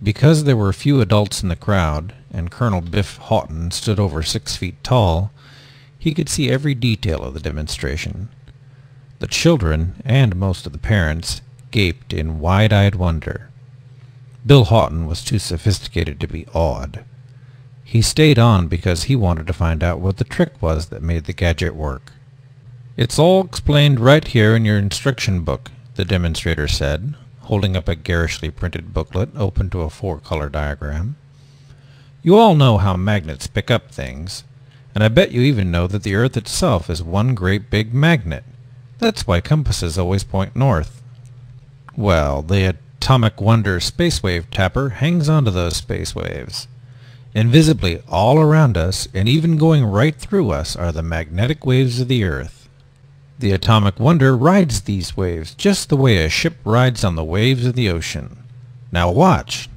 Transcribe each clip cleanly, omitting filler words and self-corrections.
Because there were few adults in the crowd, and Colonel Biff Hawton stood over 6 feet tall, he could see every detail of the demonstration. The children, and most of the parents, gaped in wide-eyed wonder. Bill Hawton was too sophisticated to be awed. He stayed on because he wanted to find out what the trick was that made the gadget work. "It's all explained right here in your instruction book," the demonstrator said, holding up a garishly printed booklet open to a 4-color diagram. "You all know how magnets pick up things, and I bet you even know that the Earth itself is one great big magnet. That's why compasses always point north. Well, the Atomic Wonder Space Wave Tapper hangs onto those space waves. Invisibly all around us, and even going right through us, are the magnetic waves of the Earth. The Atomic Wonder rides these waves just the way a ship rides on the waves of the ocean. Now watch."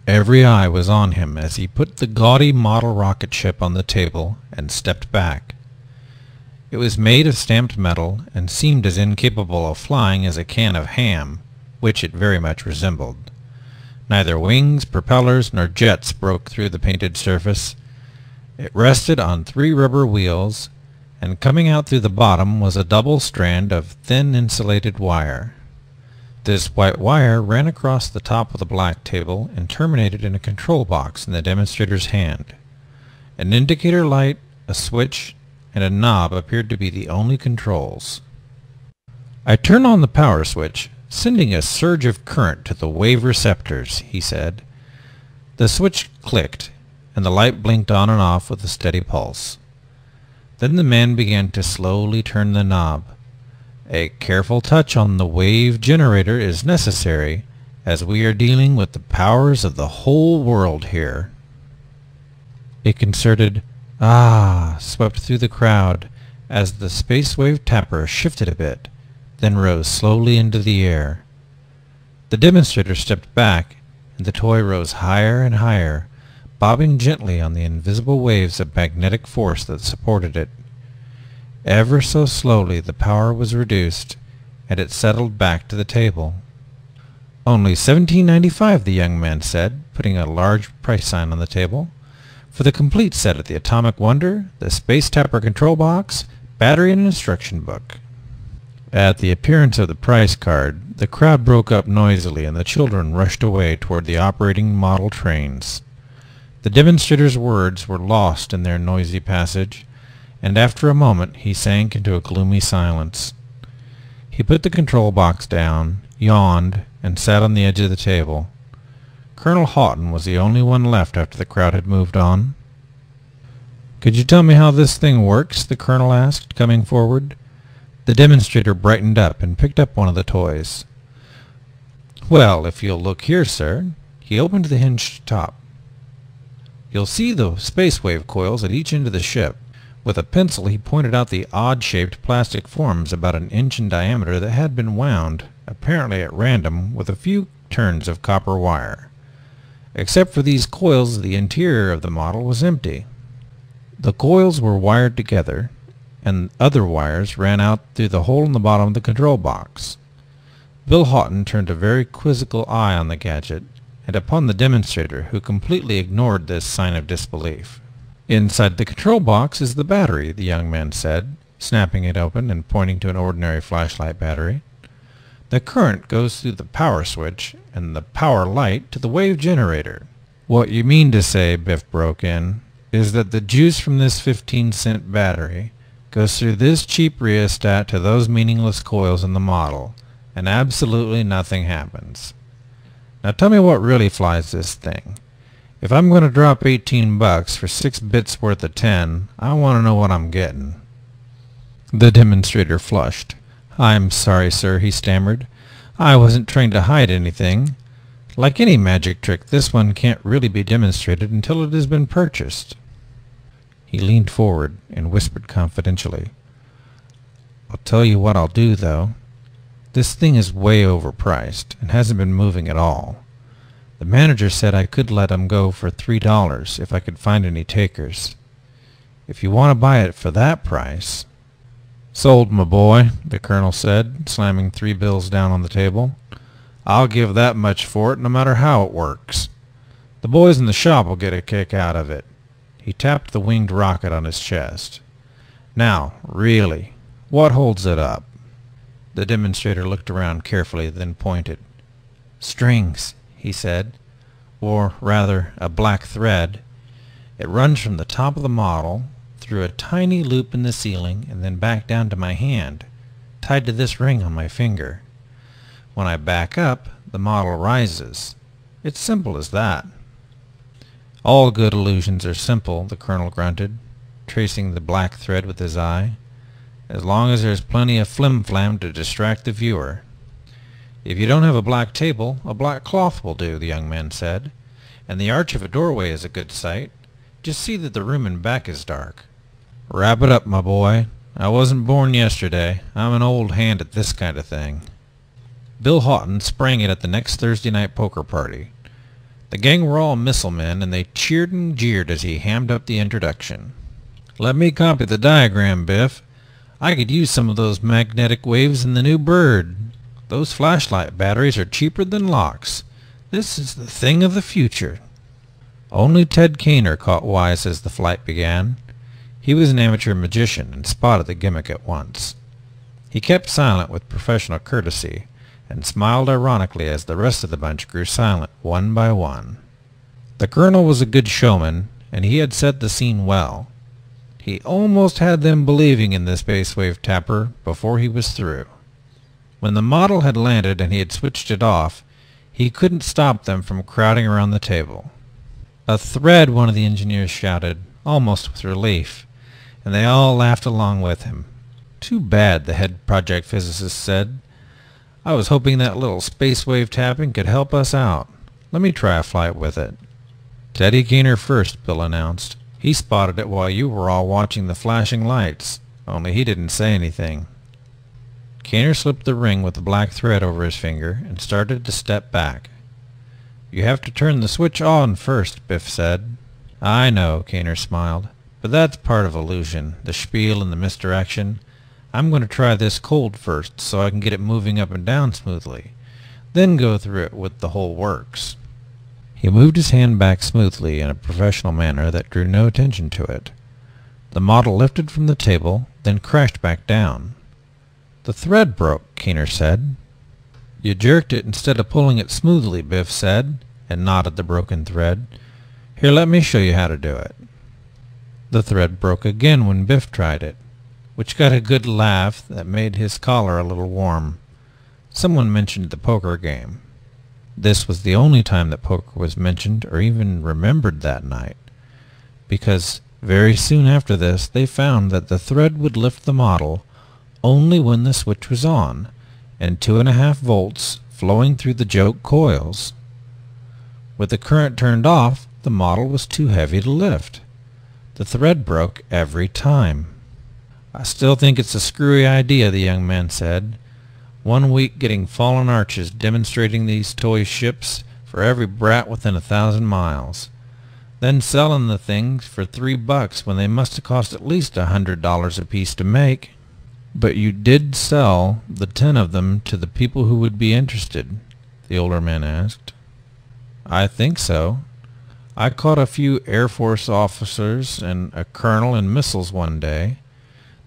Every eye was on him as he put the gaudy model rocket ship on the table and stepped back. It was made of stamped metal and seemed as incapable of flying as a can of ham, which it very much resembled. Neither wings, propellers, nor jets broke through the painted surface. It rested on 3 rubber wheels, and coming out through the bottom was a double strand of thin insulated wire. This white wire ran across the top of the black table and terminated in a control box in the demonstrator's hand. An indicator light, a switch, and a knob appeared to be the only controls. "I turn on the power switch, sending a surge of current to the wave receptors," he said. The switch clicked, and the light blinked on and off with a steady pulse. Then the man began to slowly turn the knob. "A careful touch on the wave generator is necessary, as we are dealing with the powers of the whole world here." A concerted "Ah!" swept through the crowd as the space wave tapper shifted a bit, then rose slowly into the air. The demonstrator stepped back, and the toy rose higher and higher, bobbing gently on the invisible waves of magnetic force that supported it. Ever so slowly the power was reduced, and it settled back to the table. "Only $17.95, the young man said, putting a large price sign on the table. "For the complete set of the Atomic Wonder, the Space Tapper control box, battery, and instruction book." At the appearance of the price card, the crowd broke up noisily and the children rushed away toward the operating model trains. The demonstrator's words were lost in their noisy passage, and after a moment he sank into a gloomy silence. He put the control box down, yawned, and sat on the edge of the table. Colonel Hawton was the only one left after the crowd had moved on. "Could you tell me how this thing works?" the colonel asked, coming forward. The demonstrator brightened up and picked up one of the toys. "Well, if you'll look here, sir." He opened the hinged top. "You'll see the space wave coils at each end of the ship." With a pencil he pointed out the odd-shaped plastic forms about an inch in diameter that had been wound, apparently at random, with a few turns of copper wire. Except for these coils, the interior of the model was empty. The coils were wired together, and other wires ran out through the hole in the bottom of the control box. Bill Hawton turned a very quizzical eye on the gadget, and upon the demonstrator, who completely ignored this sign of disbelief. "Inside the control box is the battery," the young man said, snapping it open and pointing to an ordinary flashlight battery. "The current goes through the power switch and the power light to the wave generator." "What you mean to say," Biff broke in, "is that the juice from this 15-cent battery goes through this cheap rheostat to those meaningless coils in the model, and absolutely nothing happens. Now tell me what really flies this thing. If I'm going to drop $18 for 6 bits worth of 10, I want to know what I'm getting." The demonstrator flushed. "I'm sorry, sir," he stammered. "I wasn't trying to hide anything. Like any magic trick, this one can't really be demonstrated until it has been purchased." He leaned forward and whispered confidentially, "I'll tell you what I'll do, though. This thing is way overpriced and hasn't been moving at all. The manager said I could let him go for $3 if I could find any takers. If you want to buy it for that price—" "Sold, my boy," the colonel said, slamming 3 bills down on the table. "I'll give that much for it no matter how it works." The boys in the shop will get a kick out of it. He tapped the winged rocket on his chest. Now, really, what holds it up? The demonstrator looked around carefully, then pointed. Strings, he said, or rather a black thread. It runs from the top of the model, through a tiny loop in the ceiling, and then back down to my hand, tied to this ring on my finger. When I back up, the model rises. It's simple as that. All good illusions are simple, the colonel grunted, tracing the black thread with his eye, as long as there's plenty of flim-flam to distract the viewer. If you don't have a black table, a black cloth will do, the young man said, and the arch of a doorway is a good sight. Just see that the room in back is dark. Wrap it up, my boy. I wasn't born yesterday. I'm an old hand at this kind of thing. Bill Houghton sprang it at the next Thursday night poker party. The gang were all missile men, and they cheered and jeered as he hammed up the introduction. Let me copy the diagram, Biff. I could use some of those magnetic waves in the new bird. Those flashlight batteries are cheaper than locks. This is the thing of the future. Only Ted Kaner caught wise as the flight began. He was an amateur magician and spotted the gimmick at once. He kept silent with professional courtesy, and smiled ironically as the rest of the bunch grew silent one by one. The colonel was a good showman, and he had set the scene well. He almost had them believing in the space wave tapper before he was through. When the model had landed and he had switched it off, he couldn't stop them from crowding around the table. A thread, one of the engineers shouted, almost with relief, and they all laughed along with him. Too bad, the head project physicist said. I was hoping that little space wave tapping could help us out. Let me try a flight with it. Teddy Kaner first, Bill announced. He spotted it while you were all watching the flashing lights, only he didn't say anything. Kaner slipped the ring with the black thread over his finger and started to step back. You have to turn the switch on first, Biff said. I know, Kaner smiled, but that's part of illusion, the spiel and the misdirection. I'm going to try this cold first so I can get it moving up and down smoothly, then go through it with the whole works. He moved his hand back smoothly in a professional manner that drew no attention to it. The model lifted from the table, then crashed back down. The thread broke, Kaner said. You jerked it instead of pulling it smoothly, Biff said, and nodded the broken thread. Here, let me show you how to do it. The thread broke again when Biff tried it, which got a good laugh that made his collar a little warm. Someone mentioned the poker game. This was the only time that poker was mentioned or even remembered that night, because very soon after this they found that the thread would lift the model only when the switch was on, and 2.5 volts flowing through the joke coils. With the current turned off, the model was too heavy to lift. The thread broke every time. I still think it's a screwy idea, the young man said. 1 week getting fallen arches demonstrating these toy ships for every brat within 1,000 miles. Then selling the things for $3 when they must have cost at least $100 apiece to make. But you did sell the 10 of them to the people who would be interested? The older man asked. I think so. I caught a few Air Force officers and a colonel in missiles one day.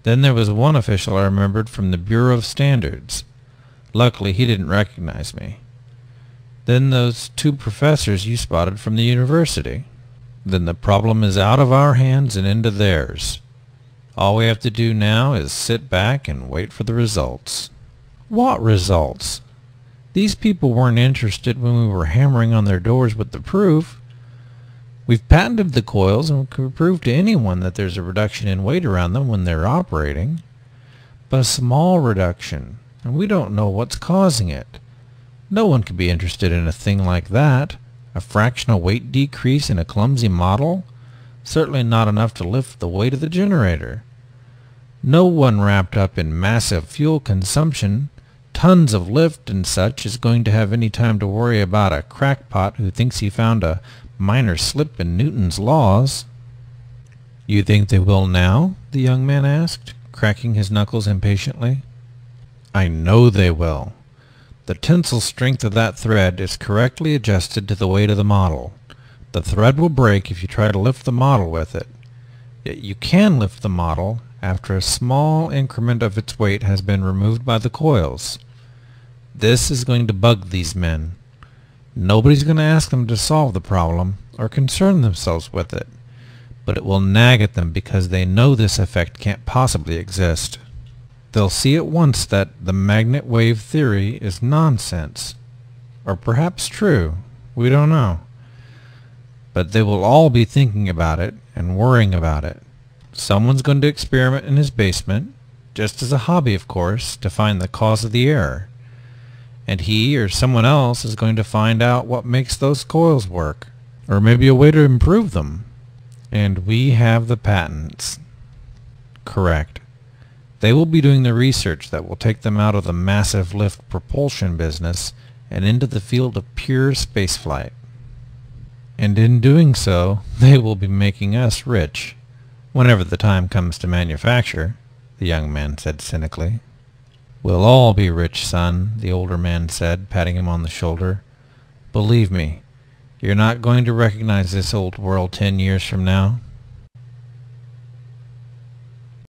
Then there was one official I remembered from the Bureau of Standards. Luckily, he didn't recognize me. Then those 2 professors you spotted from the university. Then the problem is out of our hands and into theirs. All we have to do now is sit back and wait for the results. What results? These people weren't interested when we were hammering on their doors with the proof. We've patented the coils and can prove to anyone that there's a reduction in weight around them when they're operating. But a small reduction, and we don't know what's causing it. No one could be interested in a thing like that. A fractional weight decrease in a clumsy model? Certainly not enough to lift the weight of the generator. No one wrapped up in massive fuel consumption, tons of lift and such, is going to have any time to worry about a crackpot who thinks he found a minor slip in Newton's laws. You think they will now? The young man asked, cracking his knuckles impatiently. I know they will. The tensile strength of that thread is correctly adjusted to the weight of the model. The thread will break if you try to lift the model with it. Yet you can lift the model after a small increment of its weight has been removed by the coils. This is going to bug these men. Nobody's going to ask them to solve the problem or concern themselves with it, but it will nag at them because they know this effect can't possibly exist. They'll see at once that the magnet wave theory is nonsense, or perhaps true, we don't know. But they will all be thinking about it and worrying about it. Someone's going to experiment in his basement, just as a hobby of course, to find the cause of the error. And he or someone else is going to find out what makes those coils work, or maybe a way to improve them. And we have the patents. Correct. They will be doing the research that will take them out of the massive lift propulsion business and into the field of pure spaceflight. And in doing so, they will be making us rich, whenever the time comes to manufacture, the young man said cynically. We'll all be rich, son, the older man said, patting him on the shoulder. Believe me, you're not going to recognize this old world 10 years from now.